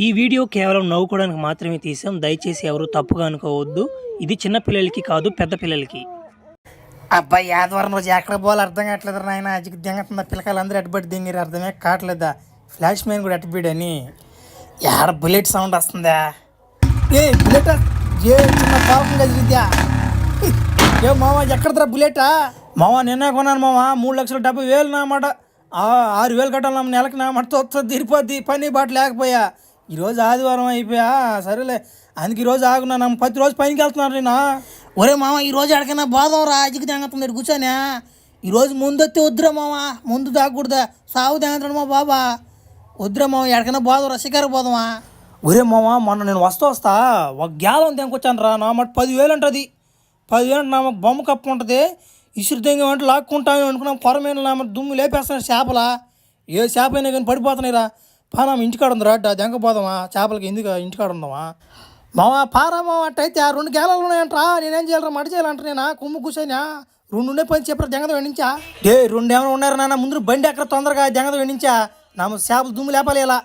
ఈ వీడియో కేవలం నవ్వుకోవడానికి మాత్రమే తీసాం. దయచేసి ఎవరు తప్పుగా అనుకోవద్దు. ఇది చిన్న పిల్లలకి కాదు, పెద్ద పిల్లలకి. అబ్బాయి ఆదివారం రోజు ఎక్కడ పోవాలి అర్థం కావట్లేదు నాయన. అజికి దింగతున్న పిల్లకాయలు అందరూ ఎట్టుబడి దింగిరు అర్థమే కావట్లేదా. ఫ్లాష్ మ్యాన్ కూడా ఎట్టుబీడని ఏడ బుల్లెట్ సౌండ్ వస్తుందా? ఏ బుల్లెట్ ఏ చిన్న పాపం కదిలిద్దా? ఏ మావా ఎక్కడరా బుల్లెటా? మావా నిన్న కొన్నాను మావా, 3,70,000 నామాట. 6,000 కట్టాలి నెలకి నామాట. వస్తుంది తిరిపోద్ది, పని బాట లేకపోయా. ఈరోజు ఆదివారం అయిపోయా, సరేలే అందుకు ఈరోజు ఆగున్నా. ప్రతి రోజు పనికి వెళ్తున్నారు నేను. ఒరే మామ ఈరోజు ఎక్కడికైనా పోదాం రా, అజికి తెంగతుంది కూర్చొని. ఈరోజు ముందు వస్తే వద్దురా మామ, ముందు తాగకూడదా, సాగు తెంగతాడు మా బాబా. వద్దురా మామ ఎక్కడికైనా పోదాం రా, షికారు పోదామా? ఒరే మామ మొన్న నేను వస్తా ఒక గ్యాలం తెంకొచ్చాను రా. నా మాట 10,000 ఉంటుంది. 10,000 నా బొమ్మ కప్పు ఉంటుంది. ఇసురు తెంగ అంటే లాక్కుంటాను అనుకున్నాం. పొరమైన నా దుమ్ము లేపేస్తాను చేపలా. ఏ చేప అయినా కానీ పడిపోతున్నాయి రా. పానా ఇంటికాడ ఉంది రా, దెంకపోదామా చేపలకి, ఎందుకు ఇంటికాడ ఉందామా మావా? పారా మావా అట్టయితే 2 గేలాలు ఉన్నాయంటరా. నేనేం చేయాలరా, మడి చేయాలంట నేనా? కుమ్ము కూర్చొని 2 ఉండే పని చెప్పరా దెంగద వెండించా. 2 ఏమైనా ఉన్నారు నాన్న, ముందు బండి ఎక్కడ తొందరగా దెంగద వెండించా. నా చేపలు దుమ్ము లేపాలి ఇలా.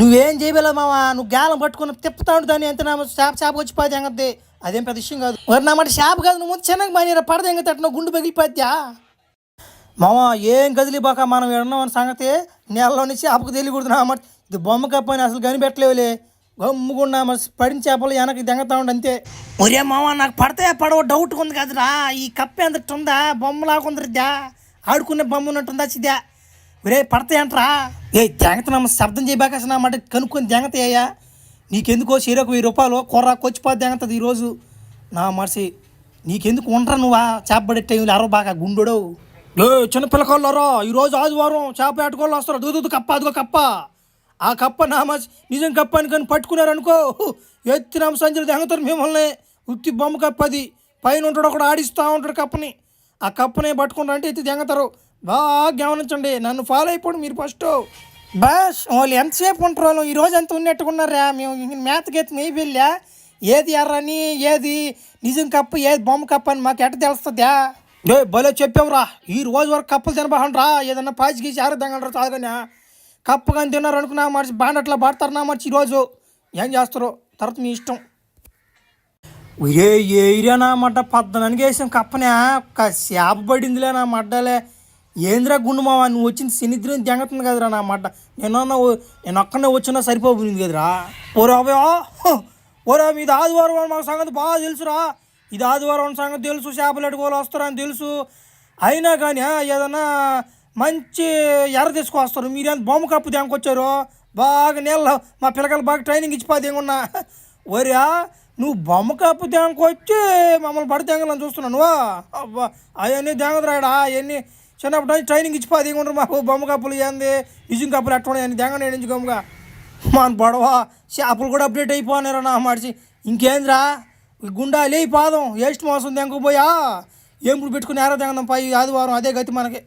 నువ్వేం చేయలేదు మావా, నువ్వు గేలం పట్టుకుని తిప్పుతా దాన్ని ఎంత నా చేప వచ్చి పది దెంగద్ది. అదేం పెద్ద విషయం కాదు. మరి నా మాట చేప కాదు, నువ్వు ముందు చిన్నగా పనిరా, పడదెంగతట్టు గుండు పగిలిపోద్దా మావా. ఏం కదిలిపోక మనం విన్నాం సంగతి. నెలలో నుంచి చేపకు తెలియకూడదు నా మాట. ఇది బొమ్మ కప్పని అసలు కనిపెట్టలేవులే. గమ్ముకుండా పడిన చేపలు వెనక్కి దెంగతా ఉండి అంతే. ఒరే మామ నాకు పడతాయా పడవ డౌట్ ఉంది కదరా. ఈ కప్ప ఎంత ఉందా, బొమ్మ లాగుందిద్దా, ఆడుకునే బొమ్మ ఉన్నట్టుందా చిద్దా. ఒరే పడతాయంటరా. ఏ దెంగతనమ్మ శబ్దం చేయబాక నా మాట కనుక్కొని దెంగతాయ్యా. నీకెందుకో చీరకు 1000 రూపాయలు కొర్రా కొచ్చిపోతే దెంగతుంది ఈరోజు నా మనిషి. నీకెందుకు ఉండరా నువ్వా చేప పడే టైంలో అరవ బాగా గుండెడు. ఏ చిన్నపిల్లకాళ్ళరా, ఈరోజు ఆదివారం చేప ఆడుకోళ్ళు వస్తారు. దుద్దు కప్ప, అదిగో కప్ప. ఆ కప్ప నా మనిషి నిజం కప్ప అని కానీ పట్టుకున్నారనుకో, ఎత్తినామ సంజలు దెంగతారు మిమ్మల్ని. ఉత్తి బొమ్మ కప్ప అది. పైన ఉంటాడు ఒకడు ఆడిస్తూ ఉంటాడు కప్పని. ఆ కప్పని పట్టుకుంటా అంటే ఎత్తి దెంగతారు. బాగా గమనించండి, నన్ను ఫాలో అయిపోండి మీరు ఫస్ట్. బస్ వాళ్ళు ఎంతసేపు ఉంటారు వాళ్ళు. ఈరోజు ఎంత ఉన్నట్టుకున్నారా. మేము మేతకెత్తి నెయ్యి వెళ్ళా. ఏది ఎర్రని, ఏది నిజం కప్పు, ఏది బొమ్మ కప్ప అని మాకు ఎట్ట తెలుస్తుందా? ఏ భలే చెప్పావురా. ఈ రోజు వరకు కప్పలు తినబాకండ్రా. ఏదన్నా పాచి గీసి ఆరదంగలరా తాగనా. కప్పు కానీ తిన్నారు అనుకున్నా మనిషి బాండట్లా పడతారు నా మనిషి. ఈరోజు ఏం చేస్తారో తర్వాత మీ ఇష్టం. ఏ ఏరియా నా మడ్డ 14 వేసాం కప్పనే. ఒక చేప పడిందిలే నా మడ్డలే. ఏంద్రా గుండు మావా, నువ్వు వచ్చింది శనిద్రం దెంగతుంది కదరా నా మడ్డ. నేను ఒక్కనే వచ్చినా సరిపోయింది కదరా. ఓరా ఓరా ఇది ఆదివారం మాకు సంగతి బాగా తెలుసురా. ఇది ఆదివారం సంగతి తెలుసు, చేపలు ఎట్టుకోవాలి వస్తారని తెలుసు. అయినా కానీ ఏదన్నా మంచి ఎర్ర తీసుకొస్తారు. మీరేం బొమ్మ కప్పు దెంకొచ్చారు. బాగా నీళ్ళ మా పిల్లకాయలు బాగా ట్రైనింగ్ ఇచ్చిపోతే ఏమన్నా. ఒరా నువ్వు బొమ్మ కప్పు దెంకొచ్చి మమ్మల్ని పడి దెంగలని చూస్తున్నాను. అబ్బా అవన్నీ దెంగదురాడా. అవన్నీ చిన్నప్పుడు ట్రైనింగ్ ఇచ్చిపోతే ఏముంటారు మాకు. బొమ్మ కప్పులు ఏంది, నిజం కప్పులు ఎట్టున్నాయి అని దెంగ నేడించుకోముగా మన బడవ. చేపలు కూడా అప్డేట్ అయిపోయినారా నా మడిచి. ఇంకేంద్రా గుండా లేయి పాదం ఏస్ట్ మోసం దెంకపోయా. ఏం పెట్టుకుని ఎర్ర దెంగదాం పై ఆదివారం. అదే గతి మనకి.